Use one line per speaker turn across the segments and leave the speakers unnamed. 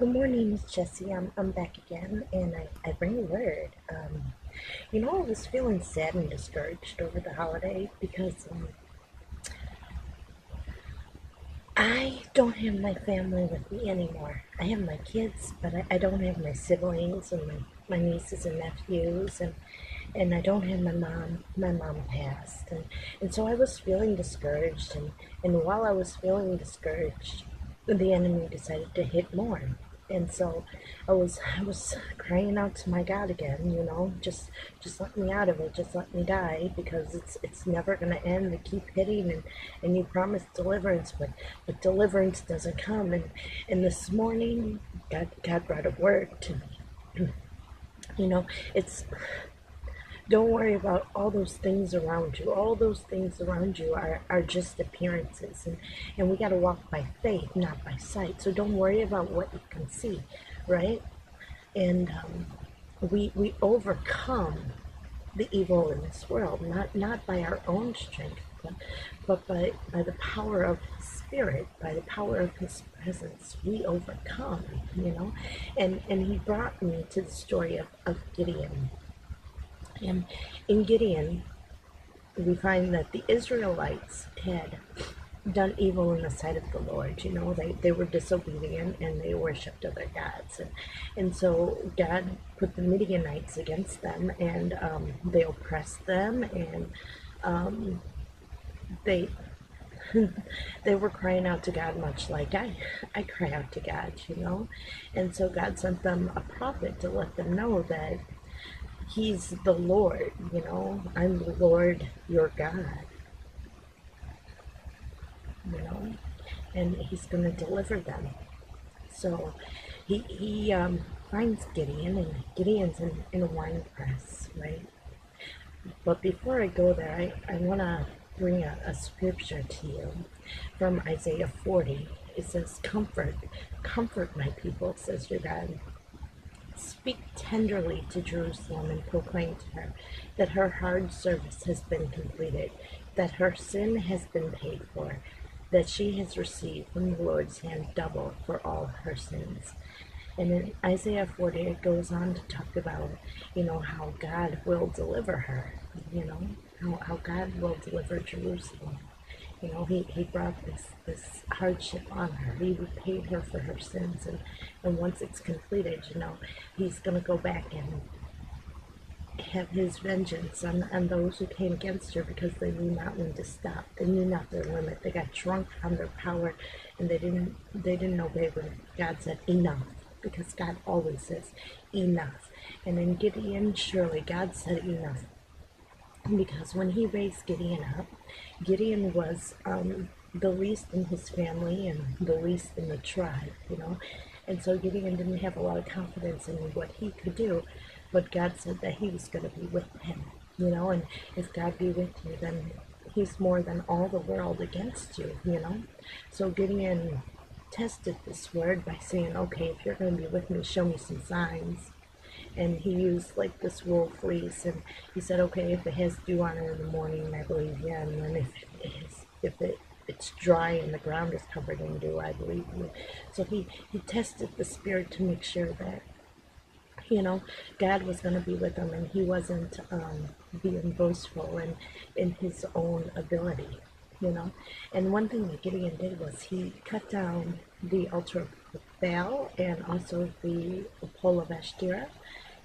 Good morning, Miss Jessie. I'm back again, and I bring a word. I was feeling sad and discouraged over the holiday because I don't have my family with me anymore. I have my kids, but I don't have my siblings and my nieces and nephews, and I don't have my mom. My mom passed, and so I was feeling discouraged, and while I was feeling discouraged, the enemy decided to hit more. And so I was crying out to my God again, just let me out of it, just let me die, because it's never gonna end. They keep hitting, and you promise deliverance, but deliverance doesn't come. And this morning, God brought a word to me. It's don't worry about all those things around you. All those things around you are just appearances. And we got to walk by faith, not by sight. So don't worry about what you can see, right? And we overcome the evil in this world, not by our own strength, but by the power of His Spirit, by the power of His presence. We overcome, And He brought me to the story of Gideon. And in Gideon, we find that the Israelites had done evil in the sight of the Lord. They were disobedient and they worshipped other gods. And so God put the Midianites against them, and they oppressed them, and they they were crying out to God, much like I cry out to God. And so God sent them a prophet to let them know that He's the Lord. I'm the Lord your God, you know, and He's going to deliver them. So he finds Gideon, and Gideon's in a wine press, right? But before I go there, I want to bring a scripture to you from Isaiah 40. It says, comfort my people, says your God. Speak tenderly to Jerusalem and proclaim to her that her hard service has been completed, that her sin has been paid for, that she has received from the Lord's hand double for all her sins. And in Isaiah 40, it goes on to talk about, how God will deliver her, how God will deliver Jerusalem. He brought this hardship on her. He repaid her for her sins, and once it's completed, He's going to go back and have His vengeance on those who came against her, because they knew not when to stop. They knew not their limit. They got drunk on their power, and they didn't obey when God said enough, because God always says enough. And in Gideon, surely God said enough, because when He raised Gideon up, Gideon was the least in his family and the least in the tribe. And so Gideon didn't have a lot of confidence in what he could do, but God said that He was going to be with him. And if God be with you, then He's more than all the world against you. So Gideon tested this word by saying, okay, if you're going to be with me, show me some signs. And he used like this wool fleece, and he said, okay, if it has dew on it in the morning, I believe you. And then if it's dry and the ground is covered in dew, I believe you. So he tested the spirit to make sure that God was going to be with him, and he wasn't being boastful in his own ability. And one thing that Gideon did was he cut down the altar of Baal and also the pole of Ashtoreth.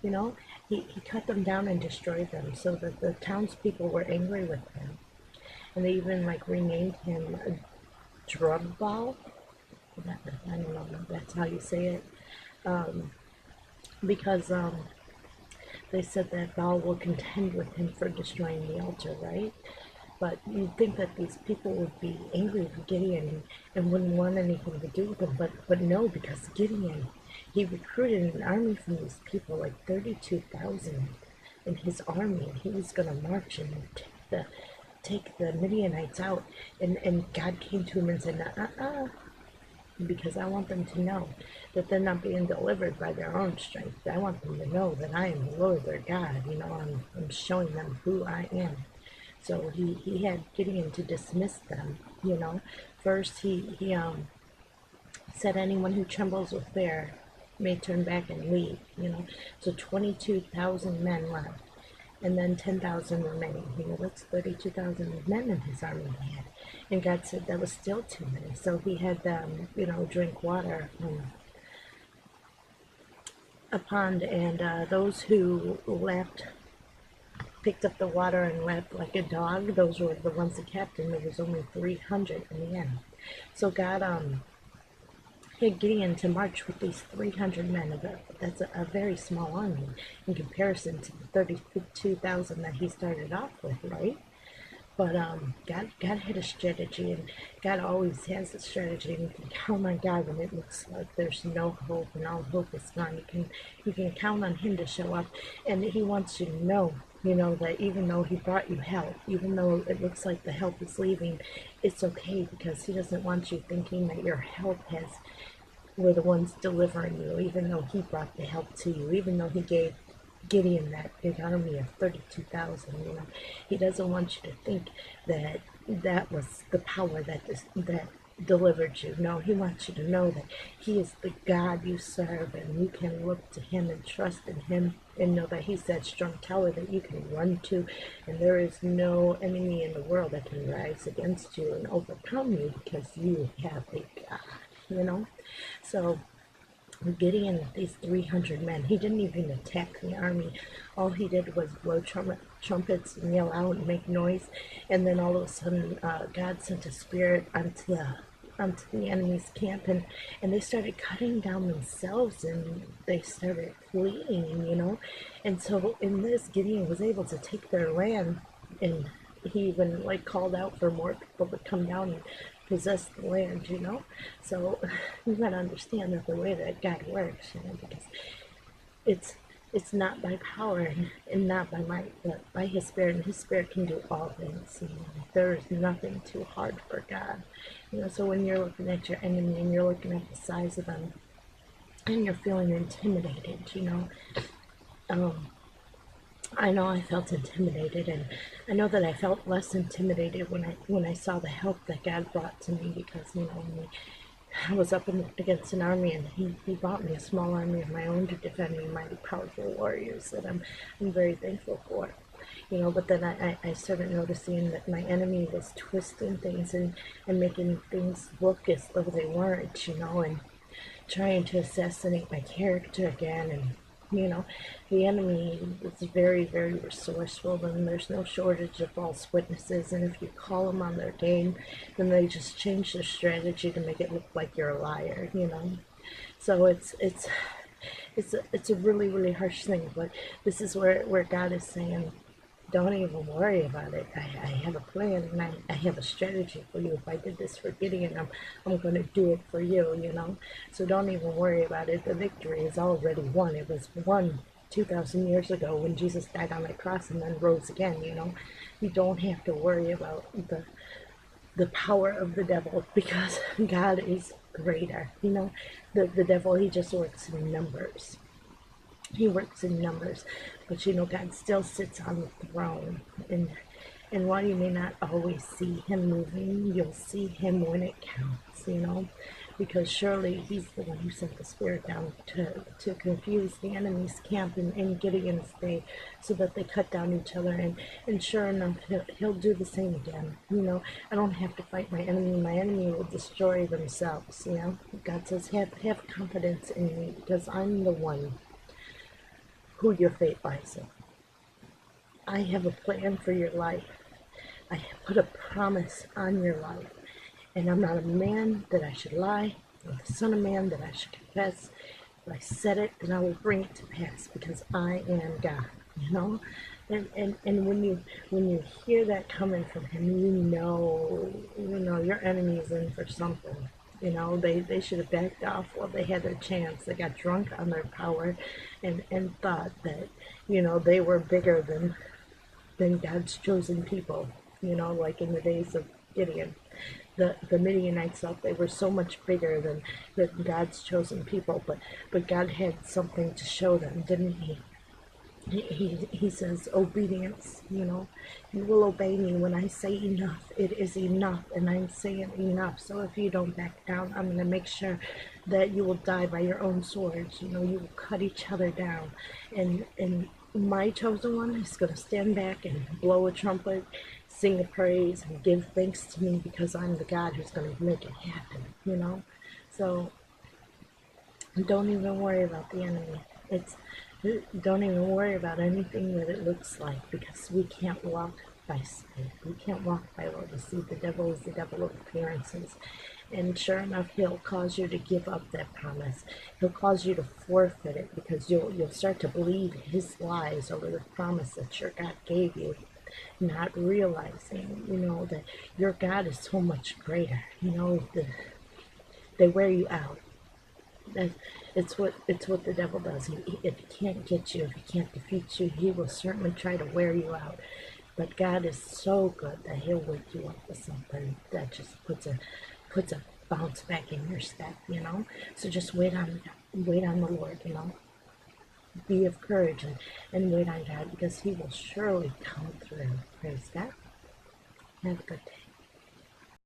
You know, he cut them down and destroyed them, so that the townspeople were angry with him, and they even like renamed him Drug Ball. I don't know if that's how you say it, because they said that Baal will contend with him for destroying the altar, right? But you'd think that these people would be angry with Gideon and wouldn't want anything to do with him, but no, because Gideon, he recruited an army from these people, like 32,000 in his army, and he was going to march and take the Midianites out. And God came to him and said, because I want them to know that they're not being delivered by their own strength. I want them to know that I am the Lord their God. I'm showing them who I am. So he had Gideon to dismiss them. First he said, anyone who trembles with fear, may turn back and leave, you know. So 22,000 men left, and then 10,000 remaining. You know, that's 32,000 men in his army he had. And God said that was still too many. So he had them, you know, drink water from a pond, and those who left picked up the water and left like a dog. Those were the ones that kept, and there was only 300 in the end. So God had Gideon to march with these 300 men. That's a very small army in comparison to the 32,000 that he started off with, right? But God had a strategy, and God always has a strategy. And you can count on God when it looks like there's no hope and all hope is gone. You can count on Him to show up, and He wants you to know, you know, that even though He brought you help, even though it looks like the help is leaving, it's okay, because He doesn't want you thinking that your help has were the ones delivering you, even though He brought the help to you, even though He gave Gideon that big army of 32,000. You know, He doesn't want you to think that that was the power that delivered you. No, He wants you to know that He is the God you serve, and you can look to Him and trust in Him, and know that He's that strong tower that you can run to, and there is no enemy in the world that can rise against you and overcome you, because you have a God. You know, so Gideon with these 300 men, he didn't even attack the army. All he did was blow trumpets and yell out and make noise. And then all of a sudden, God sent a spirit onto the enemy's camp, and they started cutting down themselves, and they started fleeing, you know. And so in this, Gideon was able to take their land, and he even like called out for more people to come down and possess the land, you know. So you gotta understand that the way that God works, you know, because it's it's not by power and not by might, but by His Spirit, and His Spirit can do all things. You know, there is nothing too hard for God. You know, so when you're looking at your enemy and you're looking at the size of them, and you're feeling intimidated, you know, I know I felt intimidated, and I know that I felt less intimidated when I saw the help that God brought to me, because you know, I was up against an army, and he brought me a small army of my own to defend me, mighty powerful warriors that I'm very thankful for. You know, but then I started noticing that my enemy was twisting things and making things look as though they weren't, you know, and trying to assassinate my character again. And you know, the enemy is very, very resourceful, and there's no shortage of false witnesses. And if you call them on their game, then they just change their strategy to make it look like you're a liar, you know. So it's a really, really harsh thing. But this is where God is saying, don't even worry about it. I have a plan, and I have a strategy for you. If I did this for Gideon, I'm going to do it for you, you know. So don't even worry about it. The victory is already won. It was won 2,000 years ago when Jesus died on the cross and then rose again, you know. You don't have to worry about the power of the devil, because God is greater, you know. The devil, he just works in numbers. He works in numbers, but you know, God still sits on the throne, and while you may not always see Him moving, you'll see Him when it counts, you know, because surely He's the one who sent the Spirit down to confuse the enemy's camp in Gideon's day, so that they cut down each other, and sure enough, he'll do the same again. You know, I don't have to fight my enemy. My enemy will destroy themselves, you know. God says, have confidence in me, because I'm the one who your fate lies in. I have a plan for your life. I have put a promise on your life. And I'm not a man that I should lie, or the son of man that I should confess. If I said it, then I will bring it to pass, because I am God, you know? And when you hear that coming from Him, you know your enemy is in for something. You know, they should have backed off while they had their chance. They got drunk on their power, and thought that, you know, they were bigger than God's chosen people. You know, like in the days of Gideon. The Midianites thought they were so much bigger than God's chosen people, but God had something to show them, didn't He? He says obedience, you know. You will obey me when I say enough. It is enough, and I'm saying enough. So if you don't back down, I'm going to make sure that you will die by your own swords. You know, you will cut each other down. And my chosen one is going to stand back and blow a trumpet, sing a praise, and give thanks to me because I'm the God who's going to make it happen, you know? So don't even worry about the enemy. It's don't even worry about anything that it looks like because we can't walk by sight. We can't walk by what we see. The devil is the devil of appearances. And sure enough, he'll cause you to give up that promise. He'll cause you to forfeit it because you'll start to believe his lies over the promise that your God gave you, not realizing, you know, that your God is so much greater. You know, they wear you out. That it's what the devil does. If he can't get you, if he can't defeat you, he will certainly try to wear you out. But God is so good that he'll wake you up with something that just puts a bounce back in your step, you know. So just wait on the Lord, you know. Be of courage and wait on God because he will surely come through. Praise God. Have a good day.